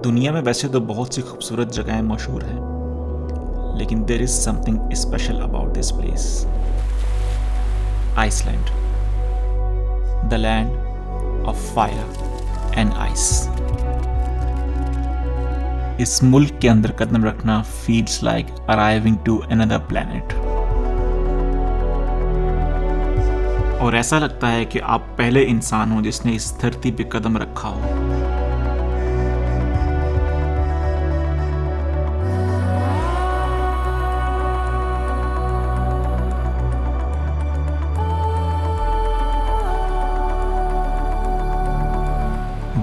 दुनिया में वैसे तो बहुत सी खूबसूरत जगहें मशहूर हैं, लेकिन there is something special about this place. Iceland, the land of fire and ice. इस मुल्क के अंदर कदम रखना feels like arriving to another planet. और ऐसा लगता है कि आप पहले इंसान हो जिसने इस धरती पे कदम रखा हो।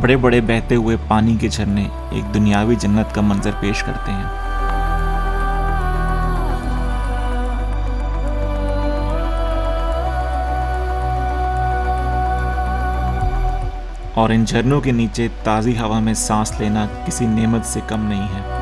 बड़े बड़े बहते हुए पानी के झरने एक दुनियावी जन्नत का मंजर पेश करते हैं। और इन झरनों के नीचे ताज़ी हवा में सांस लेना किसी नेमत से कम नहीं है।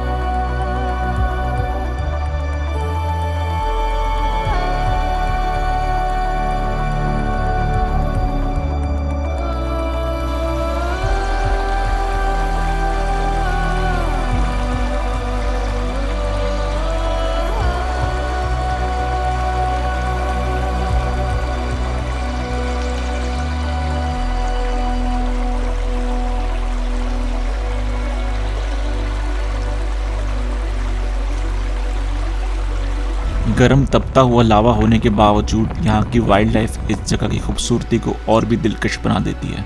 गर्म तपता हुआ लावा होने के बावजूद यहाँ की वाइल्ड लाइफ इस जगह की खूबसूरती को और भी दिलकश बना देती है।